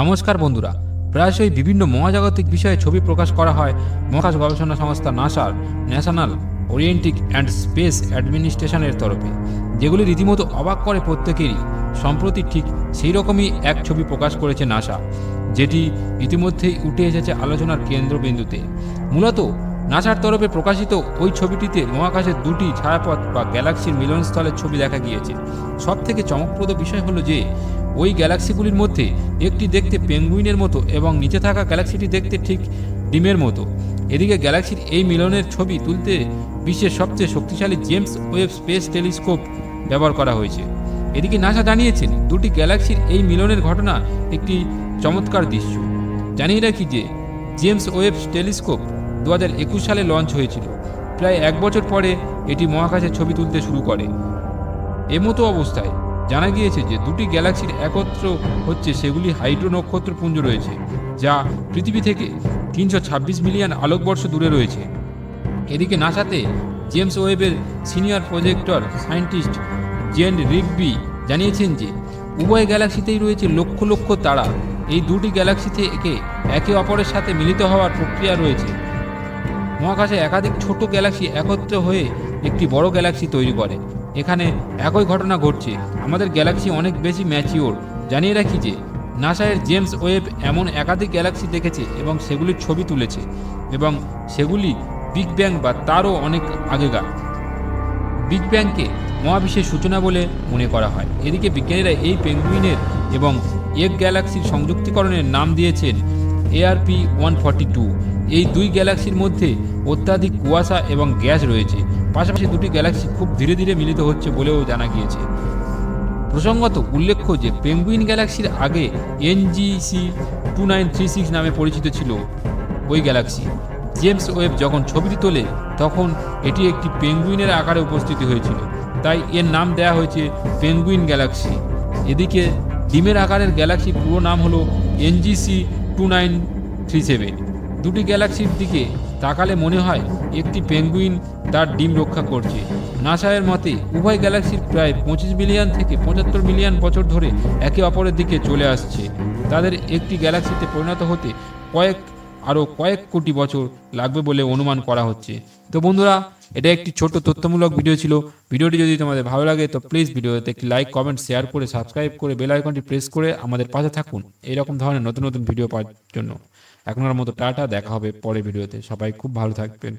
নমস্কার বন্ধুরা, প্রায়শই বিভিন্ন মহাজাগতিক বিষয়ে ছবি প্রকাশ করা হয় মহাকাশ গবেষণা সংস্থা নাসার ন্যাশনাল ওরিয়েন্টিক অ্যান্ড স্পেস অ্যাডমিনিস্ট্রেশনের তরফে, যেগুলি রীতিমতো অবাক করে প্রত্যেকেরই। সম্প্রতি ঠিক সেই রকমই এক ছবি প্রকাশ করেছে নাসা, যেটি ইতিমধ্যেই উঠে এসেছে আলোচনার কেন্দ্রবিন্দুতে। মূলত নাসার তরফে প্রকাশিত ওই ছবিটিতে মহাকাশের দুটি ছায়াপথ বা গ্যালাক্সির মিলনস্থলের ছবি দেখা গিয়েছে। সব থেকে চমকপ্রদ বিষয় হলো যে ওই গ্যালাক্সিগুলির মধ্যে একটি দেখতে পেঙ্গুইনের মতো এবং নিচে থাকা গ্যালাক্সিটি দেখতে ঠিক ডিমের মতো। এদিকে গ্যালাক্সির এই মিলনের ছবি তুলতে বিশ্বের সবচেয়ে শক্তিশালী জেমস ওয়েব স্পেস টেলিস্কোপ ব্যবহার করা হয়েছে। এদিকে নাসা জানিয়েছেন, দুটি গ্যালাক্সির এই মিলনের ঘটনা একটি চমৎকার দৃশ্য। জানিয়ে রাখি যে জেমস ওয়েব টেলিস্কোপ 2021 সালে লঞ্চ হয়েছিল। প্রায় 1 বছর পরে এটি মহাকাশের ছবি তুলতে শুরু করে। এমতো অবস্থায় জানা গিয়েছে যে দুটি গ্যালাক্সির একত্র হচ্ছে সেগুলি হাইড্রো নক্ষত্রপুঞ্জ রয়েছে, যা পৃথিবী থেকে 326 মিলিয়ন আলোকবর্ষ দূরে রয়েছে। এদিকে নাসাতে জেমস ওয়েবের সিনিয়র প্রজেক্টর সায়েন্টিস্ট জেন রিগবি জানিয়েছেন যে উভয় গ্যালাক্সিতেই রয়েছে লক্ষ লক্ষ তারা। এই দুটি গ্যালাক্সি থেকে একে অপরের সাথে মিলিত হওয়ার প্রক্রিয়া রয়েছে। মহাকাশে একাধিক ছোট গ্যালাক্সি একত্র হয়ে একটি বড় গ্যালাক্সি তৈরি করে। এখানে একই ঘটনা ঘটছে। আমাদের গ্যালাক্সি অনেক বেশি ম্যাচিওর। জানিয়ে রাখি যে নাসায়ের জেমস ওয়েব এমন একাধিক গ্যালাক্সি দেখেছে এবং সেগুলির ছবি তুলেছে, এবং সেগুলি বিগ ব্যাং বা তারও অনেক আগেকার। বিগ ব্যাংকে মহাবিশ্বের সূচনা বলে মনে করা হয়। এদিকে বিজ্ঞানীরা এই পেঙ্গুইনের এবং এক গ্যালাক্সির সংযুক্তিকরণের নাম দিয়েছেন ARP-142। এই দুই গ্যালাক্সির মধ্যে অত্যাধিক কুয়াশা এবং গ্যাস রয়েছে। পাশাপাশি দুটি গ্যালাক্সি খুব ধীরে ধীরে মিলিত হচ্ছে বলেও জানা গিয়েছে। প্রসঙ্গত উল্লেখ্য যে পেঙ্গুইন গ্যালাক্সির আগে NGC 2936 নামে পরিচিত ছিল ওই গ্যালাক্সি। জেমস ওয়েব যখন ছবিটি তোলে তখন এটি একটি পেঙ্গুইনের আকারে উপস্থিত হয়েছিল, তাই এর নাম দেওয়া হয়েছে পেঙ্গুইন গ্যালাক্সি। এদিকে ডিমের আকারের গ্যালাক্সির পুরো নাম হলো NGC 2937। দুটি গ্যালাক্সির দিকে তাকালে মনে হয় একটি পেঙ্গুইন তার ডিম রক্ষা করছে। নাসায়ের মতে উভয় গ্যালাক্সির প্রায় 25 মিলিয়ন থেকে 75 মিলিয়ন বছর ধরে একে অপরের দিকে চলে আসছে। তাদের একটি গ্যালাক্সিতে পরিণত হতে কয়েক কোটি বছর লাগবে বলে অনুমান করা হচ্ছে। তো বন্ধুরা, এটা একটি ছোট তথ্যমূলক ভিডিও ছিল। ভিডিওটি যদি তোমাদের ভালো লাগে তো প্লিজ ভিডিওতে একটি লাইক, কমেন্ট, শেয়ার করে সাবস্ক্রাইব করে বেল আইকনটি প্রেস করে আমাদের পাশে থাকুন এইরকম ধরনের নতুন নতুন ভিডিও পাওয়ার জন্য। এখনকার মতো টাটা, দেখা হবে পরের ভিডিওতে। সবাই খুব ভালো থাকবেন।